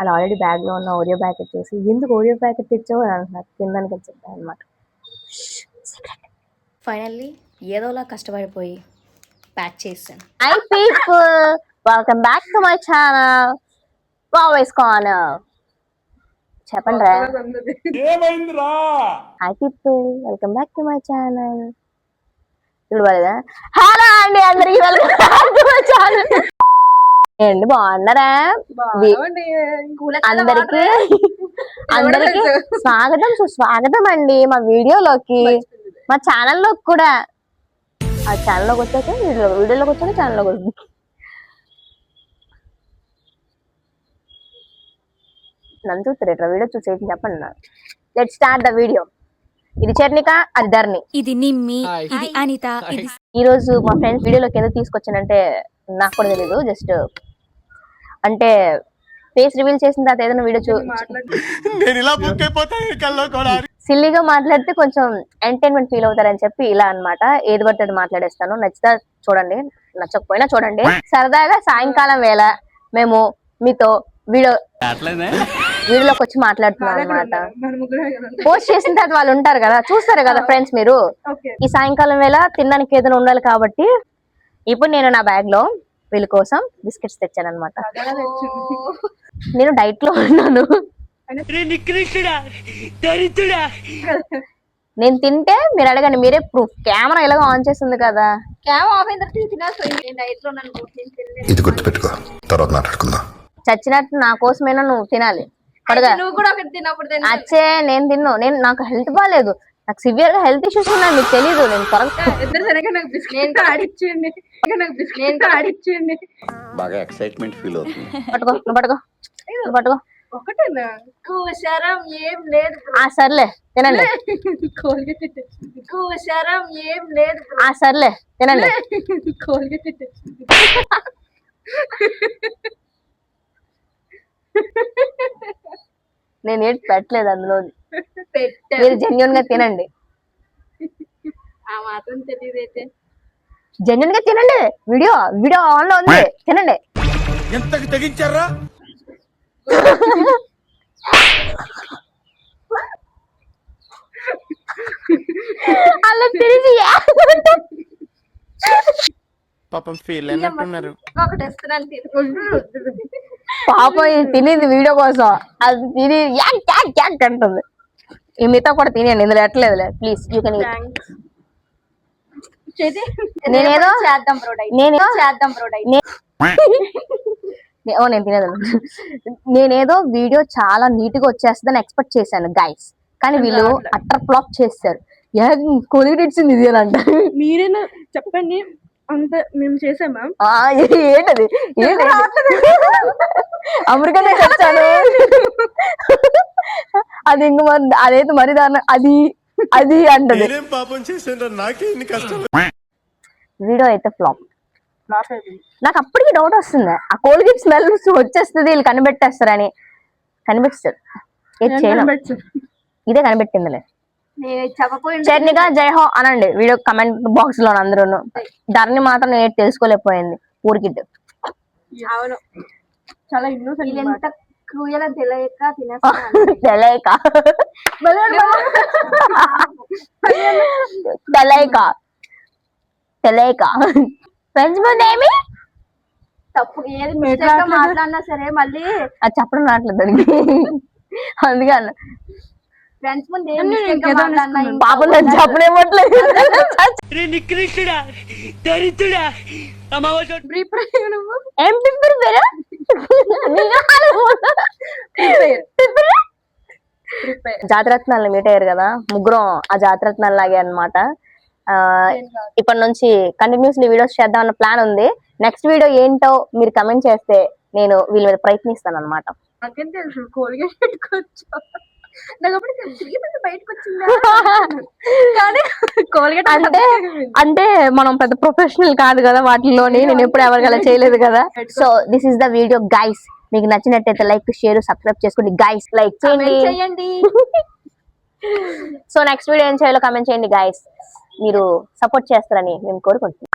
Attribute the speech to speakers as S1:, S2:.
S1: అలా ఆల్రెడీ బ్యాగ్లో ఉన్న ఓరియో ప్యాకెట్ చూసి ఎందుకు ఓరియో ప్యాకెట్ తెచ్చావు అని అంటున్నారు. తినడానికి వచ్చాను అనమాట.
S2: ఫైనల్లీ ఏదోలా కష్టపడిపోయి ప్యాక్ చేశాను.
S1: High people, welcome back to my channel voice corner. చెప్పండి రా. High people, welcome back to my channel. చూడలేదా? హలో అండి అందరికి, welcome back to my channel. ఏంటి బాగున్నారా? అందరికి స్వాగతం సుస్వాగతం అండి మా వీడియోలోకి, మా ఛానల్లోకి కూడా. ఆ ఛానల్లోకి వచ్చాక వీడియోలోకి వచ్చాక ఛానల్లోకి వస్తుంది. నన్ను చూస్తారేట్రా వీడియో చూసేసి చెప్పండి నాకు. Let start the video. ఇది చర్నిక, అది ధర్ని,
S2: ఇది నిమ్మి, ఇది అనిత.
S1: ఈ రోజు మా ఫ్రెండ్స్ వీడియోలోకి ఎందుకు తీసుకొచ్చానంటే నాకు కూడా తెలీదు. జస్ట్ అంటే ఫేస్ రివీల్ చేసిన తర్వాత ఏదైనా వీడియో సిల్లీగా మాట్లాడితే కొంచెం ఎంటర్టైన్మెంట్ ఫీల్ అవుతారని చెప్పి ఇలా అన్నమాట. ఏది పడితే అది మాట్లాడేస్తాను. నచ్చితే చూడండి, నచ్చకపోయినా చూడండి. సరదాగా సాయంకాలం వేళ మేము మీతో వీడియోలోకి వచ్చి మాట్లాడుతున్నాం అనమాట. పోస్ట్ చేసిన తర్వాత వాళ్ళు ఉంటారు కదా, చూస్తారు కదా ఫ్రెండ్స్ మీరు. ఈ సాయంకాలం వేళ తినడానికి ఏదైనా ఉండాలి కాబట్టి ఇప్పుడు నేను నా బ్యాగ్ లో వీళ్ళ కోసం బిస్కెట్స్ తెచ్చాను అనమాట. నేను డైట్ లో ఉన్నాను. నేను తింటే మీరు అడగండి, మీరే ప్రూఫ్. కెమెరా ఎలాగో ఆన్ చేస్తుంది కదా.
S3: ఇది గుర్తుపెట్టుకో, తర్వాత మాట్లాడుకుందాం.
S1: చచ్చినట్టు నా కోసమైనా నువ్వు తినాలి. అచ్చే నేను తిన్ను, నాకు హెల్త్ బాగాలేదు, నాకు సివియర్ గా హెల్త్ ఇష్యూస్ ఉన్నాయి, మీకు తెలీదు. నేను
S3: బాగా ఎక్సైట్మెంట్ ఫీల్ అవుతుంది.
S1: పట్టుకో పట్టుకో. సర్లే తినండి. సర్లే తినండి. నేను ఏది పెట్టలేదు అందులో, మీరు జెన్యున్ గా తినండి. జెన్యున్ గా తినండి. వీడియో ఆన్ లో ఉంది, తినండి.
S4: ఎంతకి తెగించారా?
S1: అలా తెలిసి
S4: పాపం ఫీల్ అయినట్టున్నారు.
S1: పాపం తినేది వీడియో కోసం, అది తిని యాక్ అంటుంది. ఈ మిగతా కూడా తినేయండి, ఇందులో ఎట్లేదులే. Please you can eat. నేను తినేది. నేనేదో వీడియో చాలా నీట్ గా వచ్చేస్తుందని ఎక్స్పెక్ట్ చేశాను గైస్, కానీ వీళ్ళు అట్టర్ ఫ్లాప్ చేస్తారు. కొలిగిడిచ్చింది ఇది అని అంట.
S5: మీరేనా చెప్పండి, అంత మేము చేసామా?
S1: ఏంటది? అమెరికానే వచ్చాను అది ఇంక అదైతే మరి దాని అది అంటది. వీడియో అయితే ఫ్లాప్. నాకు అప్పటికి డౌట్ వస్తుంది, ఆ కోల్గేట్ స్మెల్ వచ్చేస్తుంది వీళ్ళు కనిపెట్టేస్తారని. కనిపెట్టారు, ఇదే కనిపెట్టిందిలే. చర్నిగా జైహో అనండి వీడియో కమెంట్ బాక్స్ లో అందరూ. ధరని మాత్రం నేను తెలుసుకోలేకపోయింది. ఊరికిట్
S5: చాలా ఇన్నోసెంట్,
S1: తెలియక ఫ్రెండ్స్ ముందేమి
S5: తప్పు ఏది మాట్లాడినా సరే మళ్ళీ
S1: అది చెప్పడం రావట్లేదు దానికి, అందుకే అన్న.
S5: ఫ్రెండ్స్ ముందు
S1: పాపం నేను చెప్పలేమట్లేదు. ఏం ప్రిపేర్ జాతిరత్నాలు మీట్ అయ్యారు కదా ముగ్గురం, ఆ జాతిరత్నాలు లాగే అనమాట. ఇప్పటి నుంచి కంటిన్యూస్లీ వీడియోస్ చేద్దాం అన్న ప్లాన్ ఉంది. నెక్స్ట్ వీడియో ఏంటో మీరు కమెంట్ చేస్తే నేను వీళ్ళ మీద ప్రయత్నిస్తాను అనమాట.
S5: నాకేం తెలుసు కోల్గేట్ పెట్టుకోవచ్చు,
S1: అంటే మనం పెద్ద ప్రొఫెషనల్ కాదు కదా వాటిలోని, నేను ఎప్పుడు ఎవరికైనా చేయలేదు కదా. So this is the video guys. మీకు నచ్చినట్టయితే లైక్ షేర్ సబ్స్క్రైబ్ చేసుకోండి గైస్. లైక్ చేయండి. సో నెక్స్ట్ వీడియో ఏం చేయాలో కమెంట్ చేయండి గైస్. మీరు సపోర్ట్ చేస్తారని మేము కోరుకుంటున్నాం.